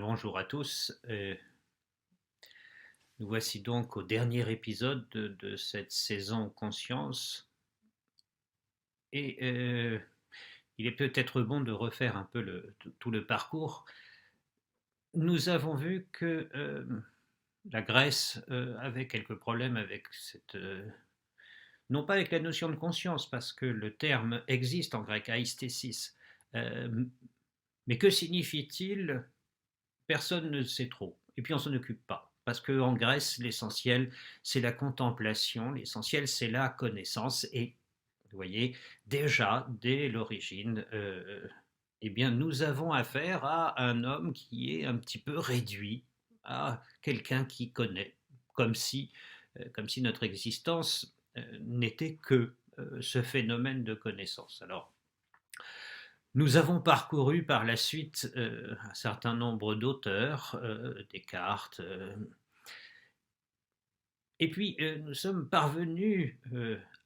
Bonjour à tous. Nous voici donc au dernier épisode de cette saison Conscience. Et il est peut-être bon de refaire un peu tout le parcours. Nous avons vu que la Grèce avait quelques problèmes avec cette... non pas avec la notion de conscience, parce que le terme existe en grec, aisthesis. Mais que signifie-t-il? Personne ne sait trop. Et puis on s'en occupe pas. Parce qu'en Grèce, l'essentiel, c'est la contemplation, l'essentiel, c'est la connaissance. Et vous voyez, déjà, dès l'origine, eh bien, nous avons affaire à un homme qui est un petit peu réduit à quelqu'un qui connaît, comme si, comme si notre existence n'était que ce phénomène de connaissance. Alors, nous avons parcouru par la suite un certain nombre d'auteurs, Descartes, et puis nous sommes parvenus,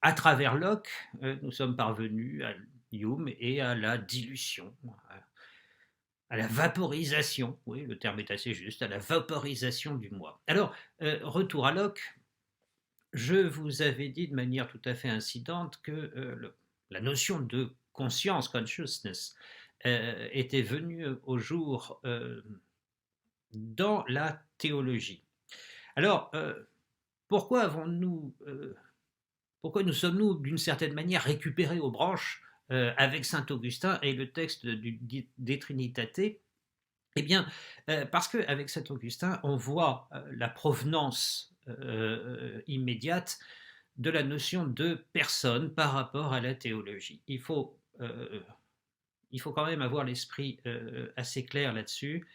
à travers Locke, nous sommes parvenus à Hume et à la dilution, à la vaporisation, oui, le terme est assez juste, à la vaporisation du moi. Alors, retour à Locke, je vous avais dit de manière tout à fait incidente que la notion de conscience, consciousness, était venue au jour dans la théologie. Alors, pourquoi pourquoi nous sommes-nous d'une certaine manière récupérés aux branches avec saint Augustin et le texte De Trinitate? Eh bien, parce qu'avec saint Augustin, on voit la provenance immédiate de la notion de personne par rapport à la théologie. Il faut quand même avoir l'esprit assez clair là-dessus.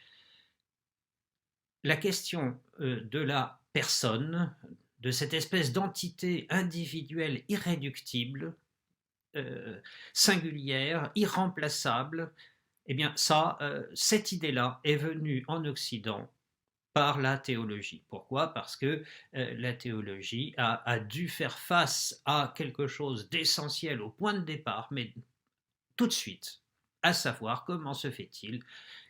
La question de la personne, de cette espèce d'entité individuelle irréductible, singulière, irremplaçable, eh bien ça, cette idée-là est venue en Occident par la théologie. Pourquoi? Parce que la théologie a dû faire face à quelque chose d'essentiel au point de départ, mais tout de suite, à savoir comment se fait-il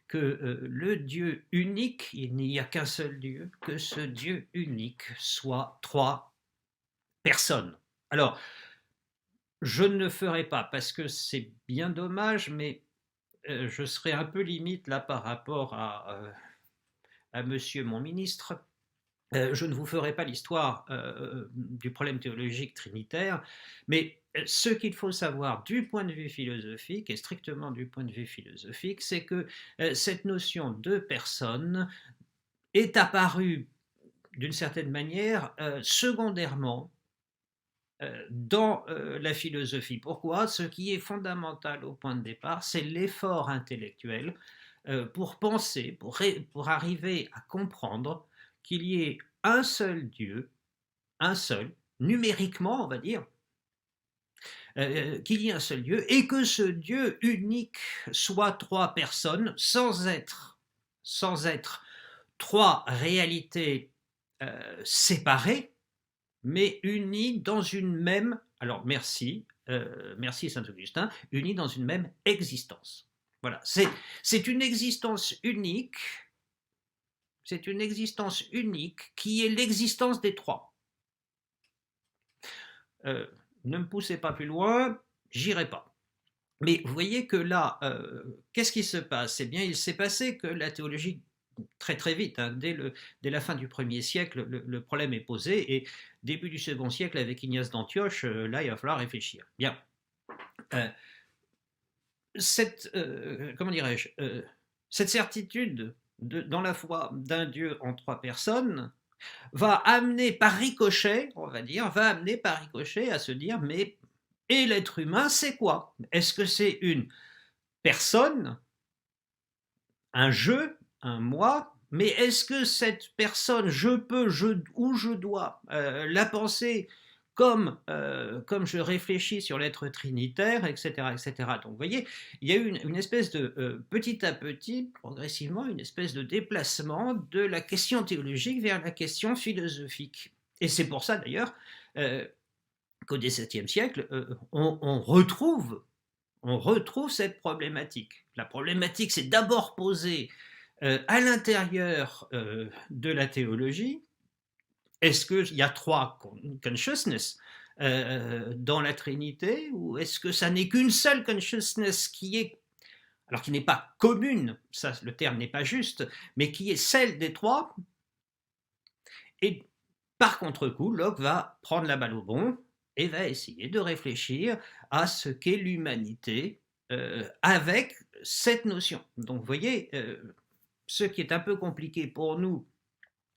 que le Dieu unique, il n'y a qu'un seul Dieu, que ce Dieu unique soit trois personnes. Alors, je ne le ferai pas parce que c'est bien dommage, mais je serai un peu limite là par rapport à monsieur mon ministre. Je ne vous ferai pas l'histoire du problème théologique trinitaire, mais ce qu'il faut savoir du point de vue philosophique, et strictement du point de vue philosophique, c'est que cette notion de personne est apparue d'une certaine manière secondairement dans la philosophie. Pourquoi? Ce qui est fondamental au point de départ, c'est l'effort intellectuel pour penser, pour arriver à comprendre qu'il y ait un seul Dieu, un seul, numériquement on va dire, qu'il y ait un seul Dieu, et que ce Dieu unique soit trois personnes sans être trois réalités séparées, mais unies dans une même, alors merci Saint-Augustin, unies dans une même existence. Voilà, c'est une existence unique, c'est une existence unique qui est l'existence des trois. Ne me poussez pas plus loin, j'irai pas. Mais vous voyez que là, qu'est-ce qui se passe? Eh bien, il s'est passé que la théologie, très très vite, hein, dès la fin du 1er siècle, le problème est posé, et début du 2e siècle, avec Ignace d'Antioche, là, il va falloir réfléchir. Bien. Comment dirais-je, cette certitude dans la foi d'un Dieu en trois personnes va amener par ricochet, on va dire, va amener par ricochet à se dire, mais et l'être humain, c'est quoi? Est-ce que c'est une personne, un je, un moi, mais est-ce que cette personne, je peux, ou je dois la penser comme je réfléchis sur l'être trinitaire, etc., etc. Donc vous voyez, il y a eu une espèce de, petit à petit, progressivement, une espèce de déplacement de la question théologique vers la question philosophique. Et c'est pour ça d'ailleurs qu'au XVIIe siècle, on retrouve cette problématique. La problématique s'est d'abord posée À l'intérieur de la théologie, est-ce qu'il y a trois consciousness dans la Trinité, ou est-ce que ça n'est qu'une seule consciousness qui est, alors qui n'est pas commune, ça le terme n'est pas juste, mais qui est celle des trois? Et par contre-coup, Locke va prendre la balle au bond et va essayer de réfléchir à ce qu'est l'humanité avec cette notion. Donc vous voyez, ce qui est un peu compliqué pour nous,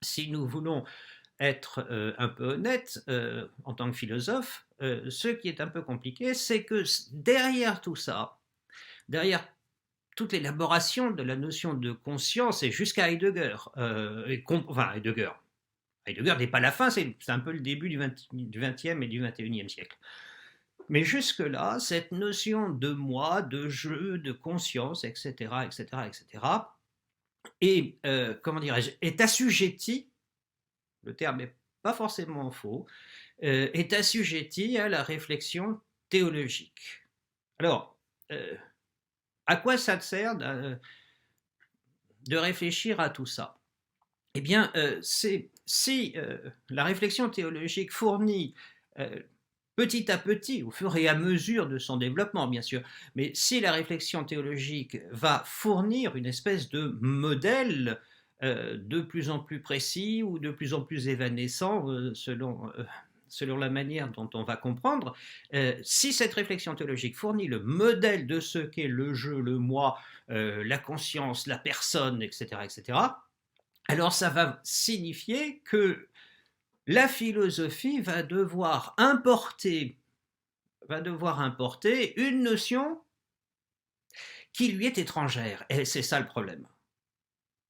si nous voulons être un peu honnête en tant que philosophe, ce qui est un peu compliqué, c'est que derrière tout ça, derrière toute l'élaboration de la notion de conscience, et jusqu'à Heidegger, enfin Heidegger n'est pas la fin, c'est un peu le début du 20e et du 21e siècle. Mais jusque-là, cette notion de moi, de jeu, de conscience, etc., etc., etc., et, comment dirais-je, est assujettie, le terme n'est pas forcément faux, est assujettie à la réflexion théologique. Alors, à quoi ça te sert de réfléchir à tout ça? Eh bien, si la réflexion théologique fournit petit à petit, au fur et à mesure de son développement, bien sûr, mais si la réflexion théologique va fournir une espèce de modèle de plus en plus précis ou de plus en plus évanescent, selon la manière dont on va comprendre, si cette réflexion théologique fournit le modèle de ce qu'est le jeu, le moi, la conscience, la personne, etc., etc., alors ça va signifier que la philosophie va devoir importer une notion qui lui est étrangère. Et c'est ça le problème.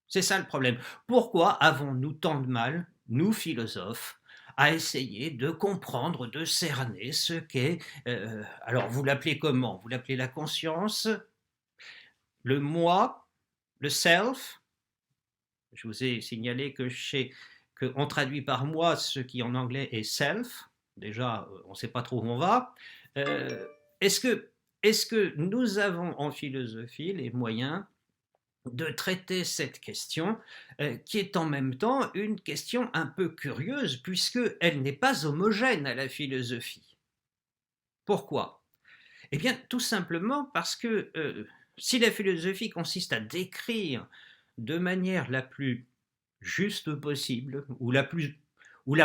C'est ça le problème. Pourquoi avons-nous tant de mal, nous philosophes, à essayer de comprendre, de cerner ce qu'est, alors vous l'appelez comment? Vous l'appelez la conscience, le moi, le self. Je vous ai signalé qu'on traduit par moi ce qui en anglais est self. Déjà, on ne sait pas trop où on va. Est-ce que nous avons en philosophie les moyens de traiter cette question qui est en même temps une question un peu curieuse puisqu'elle n'est pas homogène à la philosophie? Pourquoi? Eh bien, tout simplement parce que si la philosophie consiste à décrire de manière la plus juste possible, ou la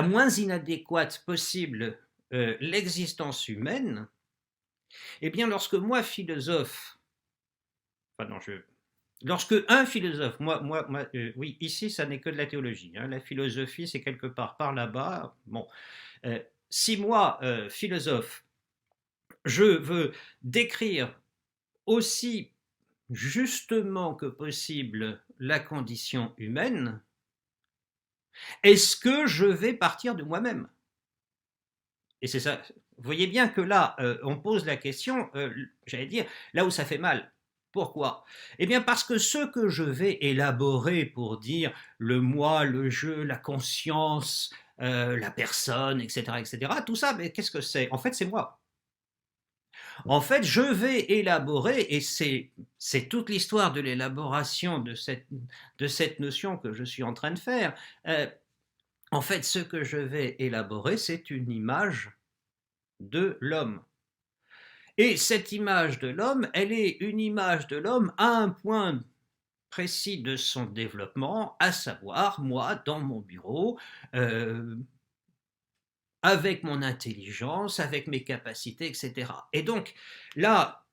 moins inadéquate possible, l'existence humaine, eh bien lorsque moi, philosophe, enfin non, lorsque un philosophe, oui, ici ça n'est que de la théologie, hein, la philosophie c'est quelque part par là-bas, bon, si moi, philosophe, je veux décrire aussi justement que possible la condition humaine, est-ce que je vais partir de moi-même? Et c'est ça. Vous voyez bien que là, on pose la question, j'allais dire, là où ça fait mal. Pourquoi? Eh bien parce que ce que je vais élaborer pour dire le moi, le je, la conscience, la personne, etc., etc., tout ça, mais qu'est-ce que c'est? En fait, c'est moi. En fait, je vais élaborer, et c'est toute l'histoire de l'élaboration de cette notion que je suis en train de faire. En fait, ce que je vais élaborer, c'est une image de l'homme. Et cette image de l'homme, elle est une image de l'homme à un point précis de son développement, à savoir, moi, dans mon bureau, avec mon intelligence, avec mes capacités, etc. Et donc, là,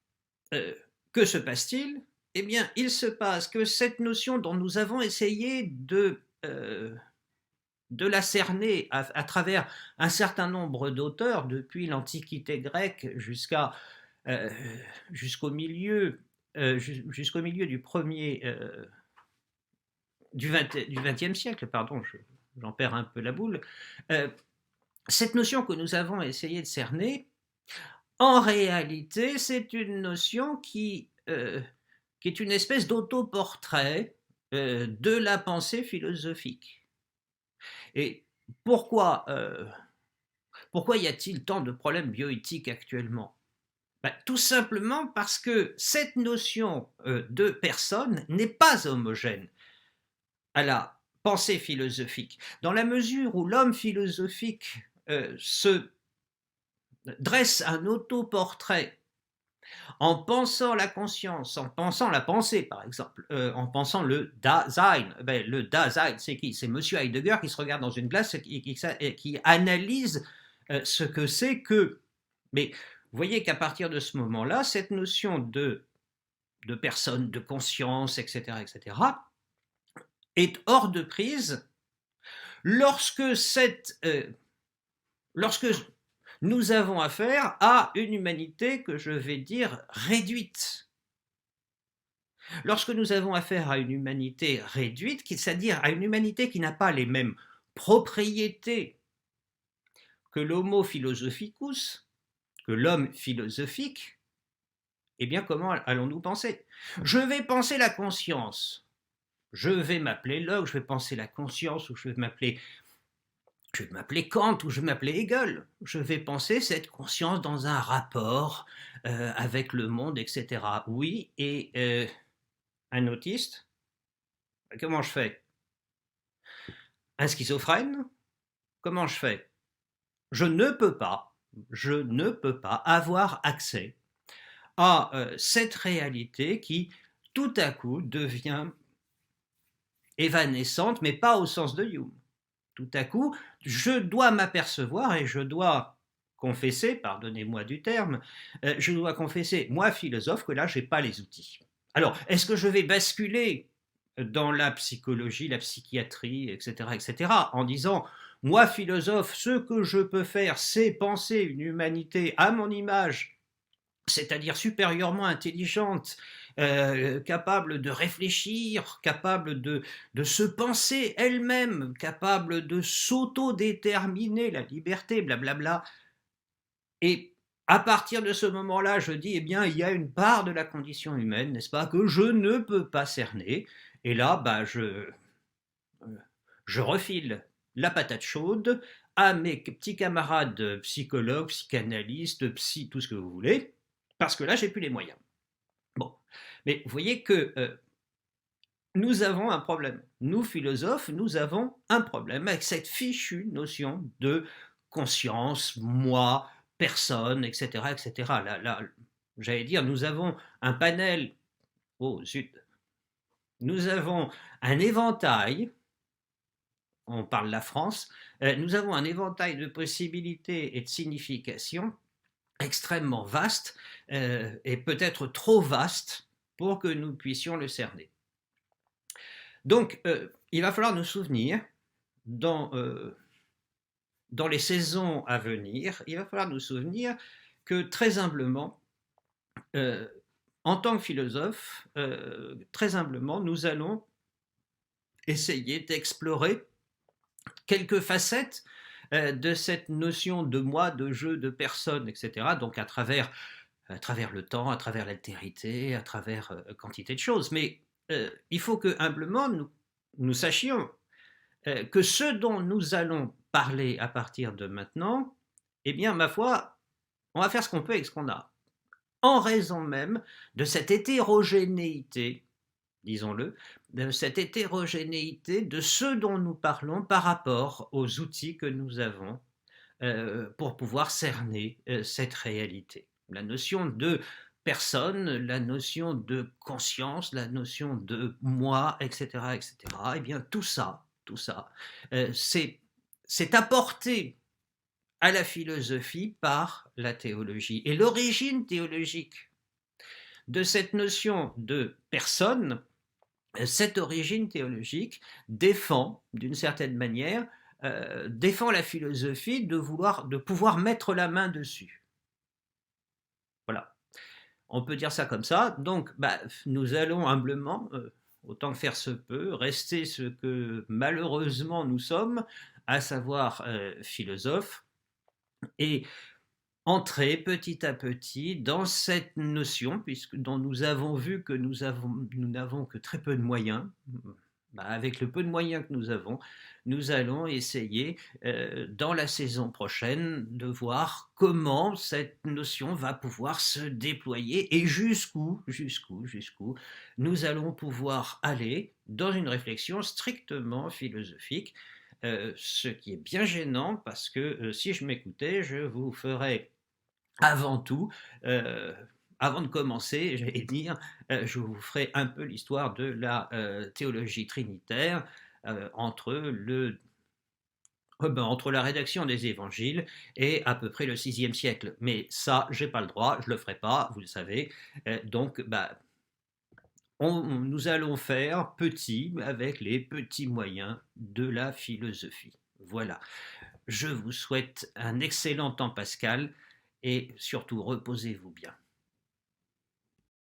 que se passe-t-il? Eh bien, il se passe que cette notion dont nous avons essayé de la cerner à travers un certain nombre d'auteurs, depuis l'Antiquité grecque jusqu'au milieu, du premier du XXe siècle, pardon, j'en perds un peu la boule. Cette notion que nous avons essayé de cerner, en réalité, c'est une notion qui est une espèce d'autoportrait de la pensée philosophique. Et pourquoi y a-t-il tant de problèmes bioéthiques actuellement? Tout simplement parce que cette notion de personne n'est pas homogène. à la pensée philosophique, dans la mesure où l'homme philosophique se dresse un autoportrait en pensant la conscience, en pensant la pensée, par exemple, en pensant le Dasein. Ben, le Dasein, c'est qui? C'est Monsieur Heidegger qui se regarde dans une glace et qui analyse ce que c'est que. Mais vous voyez qu'à partir de ce moment-là, cette notion de personne, de conscience, etc., est hors de prise lorsque lorsque nous avons affaire à une humanité que je vais dire réduite. Lorsque nous avons affaire à une humanité réduite, c'est-à-dire à une humanité qui n'a pas les mêmes propriétés que l'homo philosophicus, que l'homme philosophique, eh bien comment allons-nous penser? Je vais penser la conscience. Je vais m'appeler Locke, je vais penser la conscience, ou je vais m'appeler Kant, ou je vais m'appeler Hegel. Je vais penser cette conscience dans un rapport avec le monde, etc. Oui, et un autiste, comment je fais? Un schizophrène, comment je fais? Je ne peux pas, avoir accès à cette réalité qui, tout à coup, devient évanescente, mais pas au sens de Hume. Tout à coup, je dois m'apercevoir et je dois confesser, pardonnez-moi du terme, je dois confesser, moi philosophe, que là, je n'ai pas les outils. Alors, est-ce que je vais basculer dans la psychologie, la psychiatrie, etc., en disant, moi philosophe, ce que je peux faire, c'est penser une humanité à mon image, c'est-à-dire supérieurement intelligente, capable de réfléchir, capable de se penser elle-même, capable de s'auto-déterminer, la liberté, blablabla. Et à partir de ce moment-là, je dis, eh bien, il y a une part de la condition humaine, n'est-ce pas, que je ne peux pas cerner. Et là, bah, je refile la patate chaude à mes petits camarades psychologues, psychanalystes, tout ce que vous voulez, parce que là, j'ai plus les moyens. Bon, mais vous voyez que nous avons un problème. Nous, philosophes, nous avons un problème avec cette fichue notion de conscience, moi, personne, etc., etc. Là, j'allais dire, nous avons un panel, oh zut, nous avons un éventail, on parle de la France, nous avons un éventail de possibilités et de significations extrêmement vaste et peut-être trop vaste pour que nous puissions le cerner. Donc, il va falloir nous souvenir, dans les saisons à venir, il va falloir nous souvenir que très humblement, en tant que philosophe, très humblement, nous allons essayer d'explorer quelques facettes de cette notion de moi, de jeu, de personne, etc. Donc à travers le temps, à travers l'altérité, à travers quantité de choses. Mais il faut que humblement nous sachions que ce dont nous allons parler à partir de maintenant, eh bien, ma foi, on va faire ce qu'on peut avec ce qu'on a. En raison même de cette hétérogénéité, disons-le, de cette hétérogénéité de ce dont nous parlons par rapport aux outils que nous avons pour pouvoir cerner cette réalité. La notion de personne, la notion de conscience, la notion de moi, etc., eh bien tout ça, c'est apporté à la philosophie par la théologie. Et l'origine théologique de cette notion de personne, cette origine théologique défend, d'une certaine manière, défend la philosophie de pouvoir mettre la main dessus. Voilà. On peut dire ça comme ça. Donc, nous allons humblement, autant que faire se peut, rester ce que malheureusement nous sommes, à savoir philosophes, et entrer petit à petit dans cette notion, dont nous avons vu que nous n'avons que très peu de moyens, Bah, avec le peu de moyens que nous avons, nous allons essayer, dans la saison prochaine, de voir comment cette notion va pouvoir se déployer et jusqu'où nous allons pouvoir aller dans une réflexion strictement philosophique, ce qui est bien gênant parce que, si je m'écoutais, je vous ferais avant tout, avant de commencer, j'allais dire, je vous ferai un peu l'histoire de la théologie trinitaire entre entre la rédaction des évangiles et à peu près le VIe siècle. Mais ça, j'ai pas le droit, je le ferai pas, vous le savez. Donc, bah, nous allons faire petit avec les petits moyens de la philosophie. Voilà. Je vous souhaite un excellent temps pascal et surtout reposez-vous bien.